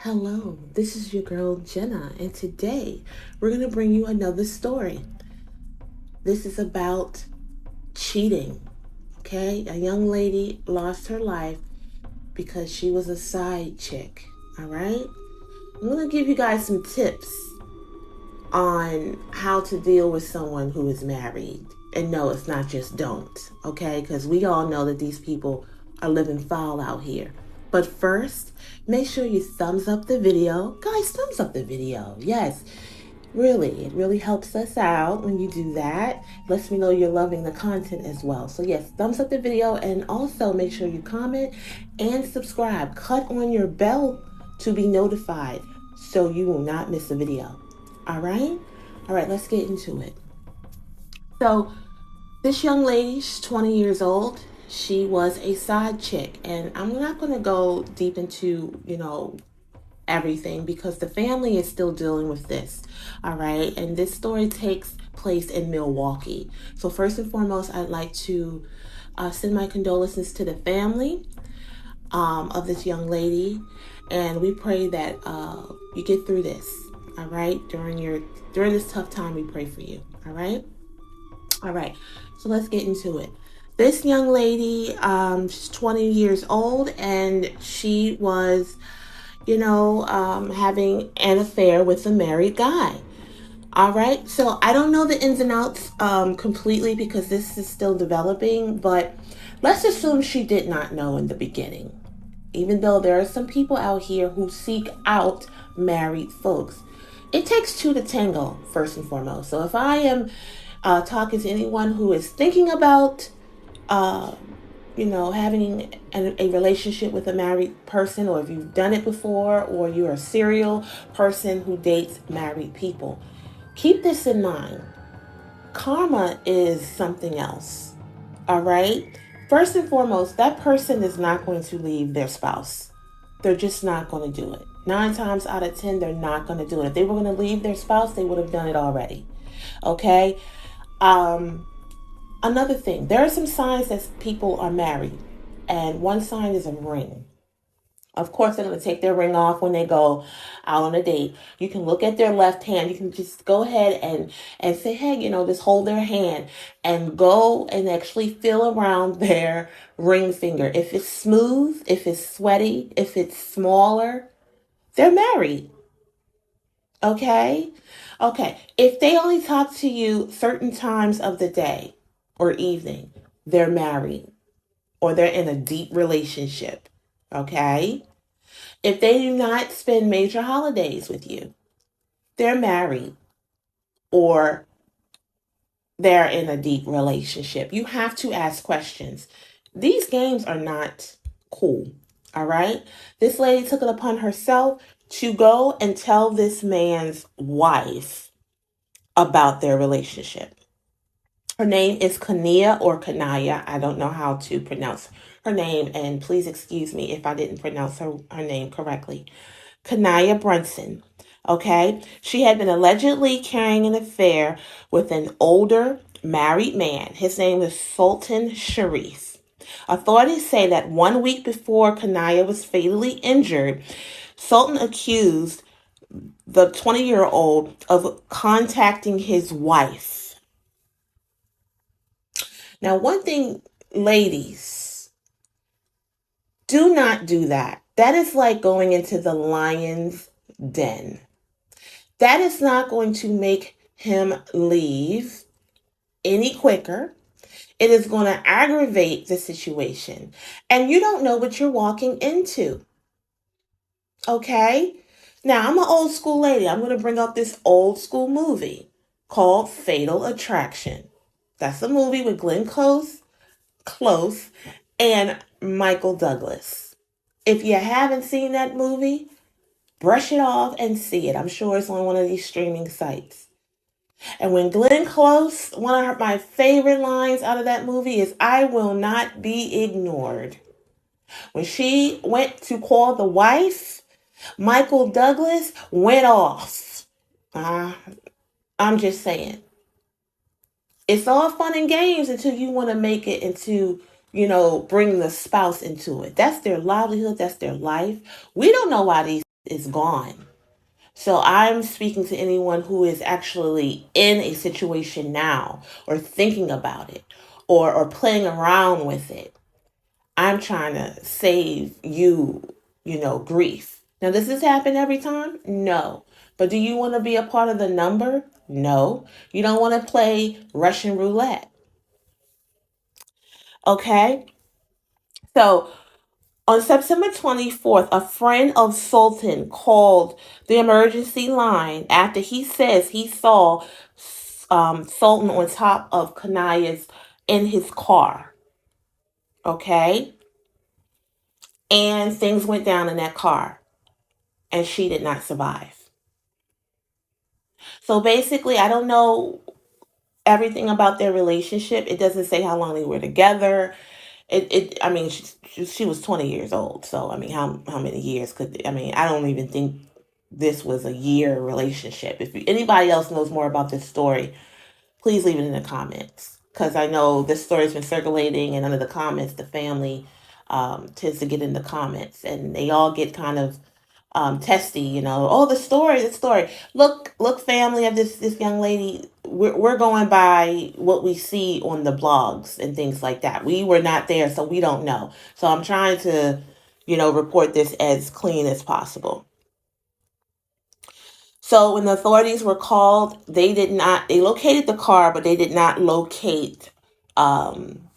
Hello, this is your girl Jenna, and today we're going to bring you another story. This is about cheating. Okay, a young lady lost her life because she was a side chick. All right, I'm going to give you guys some tips on how to deal with someone who is married. And no, it's not just don't, okay? Because we all know that these people are living foul out here. But first, make sure you thumbs up the video. Guys, thumbs up the video. Yes, really, it really helps us out when you do that. Lets me know you're loving the content as well. So yes, thumbs up the video, and also make sure you comment and subscribe. Cut on your bell to be notified so you will not miss a video. All right? All right, let's get into it. So, this young lady, she's 20 years old. She was a side chick, and I'm not going to go deep into, everything because the family is still dealing with this. All right? And this story takes place in Milwaukee. So, first and foremost, I'd like to send my condolences to the family of this young lady, and we pray that you get through this. All right, during this tough time, we pray for you. All right. So let's get into it. This young lady, she's 20 years old, and she was, having an affair with a married guy. All right. So I don't know the ins and outs completely because this is still developing, but let's assume she did not know in the beginning. Even though there are some people out here who seek out married folks, it takes two to tango, first and foremost. So if I am talking to anyone who is thinking about, having a relationship with a married person, or if you've done it before, or you're a serial person who dates married people, keep this in mind. Karma is something else. All right? First and foremost, that person is not going to leave their spouse. They're just not going to do it. 9 times out of 10, they're not going to do it. If they were going to leave their spouse, they would have done it already. Okay? Another thing, there are some signs that people are married, and one sign is a ring. Of course, they're going to take their ring off when they go out on a date. You can look at their left hand. You can just go ahead and say, hey, just hold their hand and go and actually feel around their ring finger. If it's smooth, if it's sweaty, if it's smaller, they're married. Okay? Okay. If they only talk to you certain times of the day or evening, they're married or they're in a deep relationship. Okay? If they do not spend major holidays with you, they're married or they're in a deep relationship. You have to ask questions. These games are not cool. All right. This lady took it upon herself to go and tell this man's wife about their relationship. Her name is Kania or Kanaya. I don't know how to pronounce her name, and please excuse me if I didn't pronounce her name correctly. Kanaya Brunson. Okay, she had been allegedly carrying an affair with an older married man. His name is Sultan Sharif. Authorities say that 1 week before Kanaya was fatally injured, Sultan accused the 20-year-old of contacting his wife. Now, one thing, ladies, do not do that. That is like going into the lion's den. That is not going to make him leave any quicker. It is going to aggravate the situation. And you don't know what you're walking into. Okay? Now, I'm an old school lady. I'm going to bring up this old school movie called Fatal Attraction. That's a movie with Glenn Close and Michael Douglas. If you haven't seen that movie, brush it off and see it. I'm sure it's on one of these streaming sites. And when Glenn Close, one of my favorite lines out of that movie is, I will not be ignored. When she went to call the wife, Michael Douglas went off. I'm just saying. It's all fun and games until you want to make it into, bring the spouse into it. That's their livelihood. That's their life. We don't know why these is gone. So I'm speaking to anyone who is actually in a situation now or thinking about it or playing around with it. I'm trying to save you, grief. Now, does this happen every time? No. But do you want to be a part of the number? No. You don't want to play Russian roulette. Okay? So on September 24th, a friend of Sultan called the emergency line after he says he saw Sultan on top of Kanaya's in his car. Okay? And things went down in that car, and she did not survive. So basically, I don't know everything about their relationship. It doesn't say how long they were together. I mean, she was 20 years old. So, I mean, how many years I mean, I don't even think this was a year relationship. If anybody else knows more about this story, please leave it in the comments. Because I know this story's been circulating, and under the comments, the family tends to get in the comments, and they all get kind of testy, oh, the story. Look, family of this young lady, we're going by what we see on the blogs and things like that. We were not there, so we don't know. So I'm trying to, report this as clean as possible. So when the authorities were called, they located the car, but they did not locate um,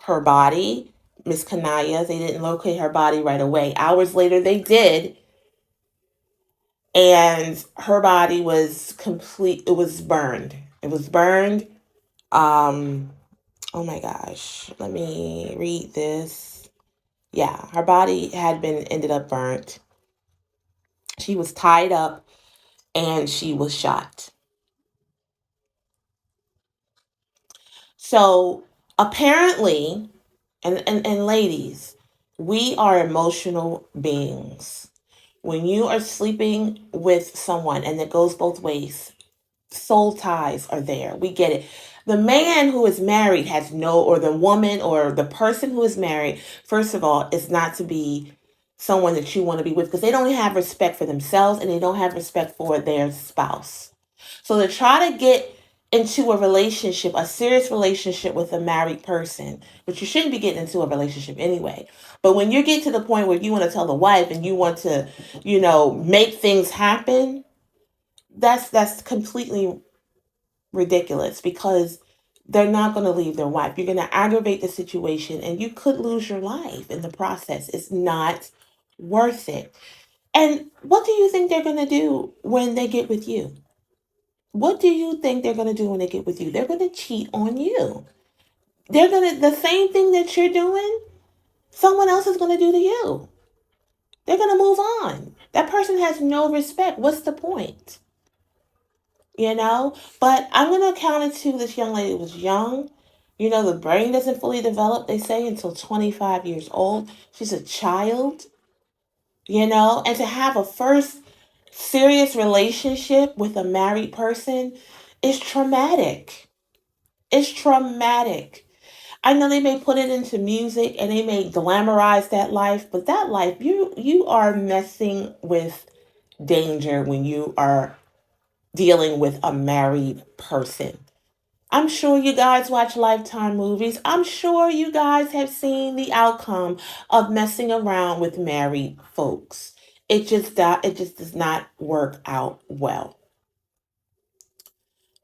her body, Miss Kanaya. They didn't locate her body right away. Hours later, they did, and her body was complete. It was burned. It was burned. Um, oh my gosh, let me read this. Yeah, her body had been ended up burnt. She was tied up and she was shot. So apparently, and ladies, we are emotional beings. When you are sleeping with someone, and it goes both ways, soul ties are there. We get it. The man who is married has no, or the woman or the person who is married, first of all, is not to be someone that you want to be with, because they don't have respect for themselves and they don't have respect for their spouse. So to try to get into a relationship, a serious relationship with a married person, which you shouldn't be getting into a relationship anyway. But when you get to the point where you want to tell the wife and you want to, make things happen, that's completely ridiculous, because they're not going to leave their wife. You're going to aggravate the situation and you could lose your life in the process. It's not worth it. And what do you think they're going to do when they get with you? What do you think they're going to do when they get with you? They're going to cheat on you. They're going to, the same thing that you're doing, someone else is going to do to you. They're going to move on. That person has no respect. What's the point? But I'm going to count it to this young lady was young. The brain doesn't fully develop, they say, until 25 years old. She's a child, and to have a first serious relationship with a married person is traumatic. It's traumatic. I know they may put it into music and they may glamorize that life, but that life, you are messing with danger when you are dealing with a married person. I'm sure you guys watch Lifetime movies. I'm sure you guys have seen the outcome of messing around with married folks. It just does not work out well.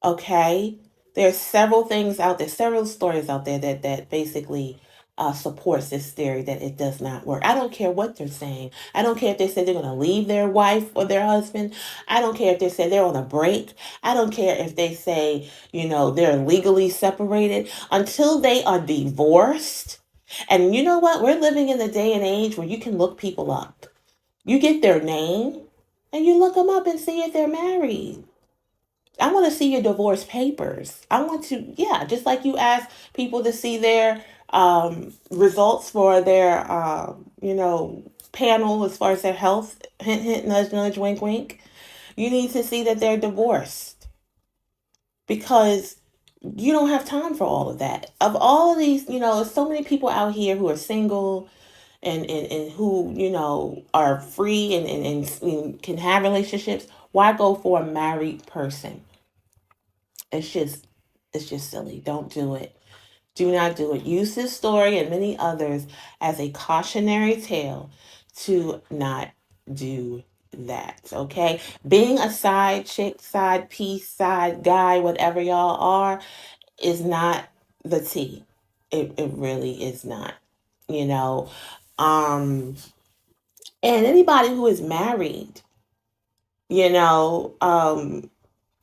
Okay? There's several things out there, several stories out there that basically supports this theory that it does not work. I don't care what they're saying. I don't care if they say they're going to leave their wife or their husband. I don't care if they say they're on a break. I don't care if they say, they're legally separated. Until they are divorced. And you know what? We're living in the day and age where you can look people up. You get their name and you look them up and see if they're married. I want to see your divorce papers. I want to, yeah, just like you ask people to see their results for their, panel as far as their health, hint, hint, nudge, nudge, wink, wink. You need to see that they're divorced, because you don't have time for all of that. Of all of these, so many people out here who are single and who, you know, are free and can have relationships, why go for a married person? It's just it's just silly. Don't do it. Do not do it. Use this story and many others as a cautionary tale to not do that. Okay? Being a side chick, side piece, side guy, whatever y'all are, is not the tea. It really is not. You know? Um, and anybody who is married, you know,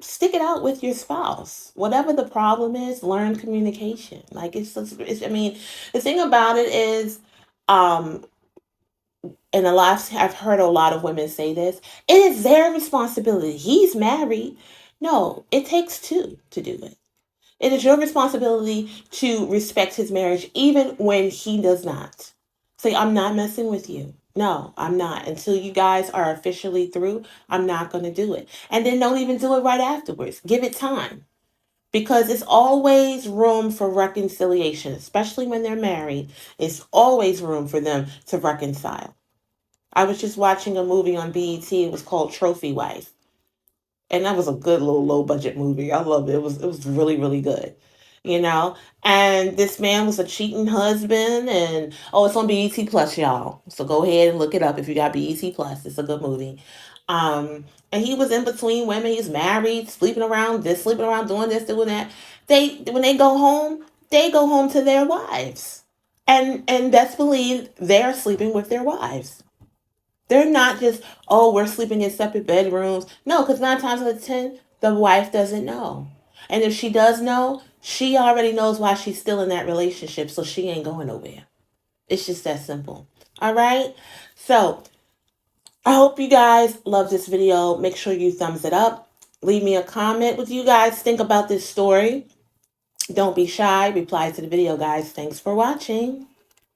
stick it out with your spouse. Whatever the problem is, learn communication. Like it's I mean, the thing about it is, um, and a lot I've heard a lot of women say this, it is their responsibility. He's married. No, it takes two to do it. It is your responsibility to respect his marriage even when he does not. Say, I'm not messing with you. No, I'm not. Until you guys are officially through, I'm not going to do it. And then don't even do it right afterwards. Give it time. Because it's always room for reconciliation, especially when they're married. It's always room for them to reconcile. I was just watching a movie on BET. It was called Trophy Wife, and that was a good little low budget movie. I loved it. It was really really good, you know. And this man was a cheating husband, and oh, it's on BET Plus, y'all. So go ahead and look it up if you got BET Plus. It's a good movie. And he was in between women. He's married, sleeping around, this sleeping around, doing this, doing that. They when they go home to their wives, and best believe they're sleeping with their wives. They're not just, oh, we're sleeping in separate bedrooms. No, because 9 times out of 10, the wife doesn't know. And if she does know, she already knows why she's still in that relationship, so she ain't going nowhere. It's just that simple. All right? So, I hope you guys love this video. Make sure you thumbs it up. Leave me a comment what you guys think about this story. Don't be shy. Reply to the video, guys. Thanks for watching.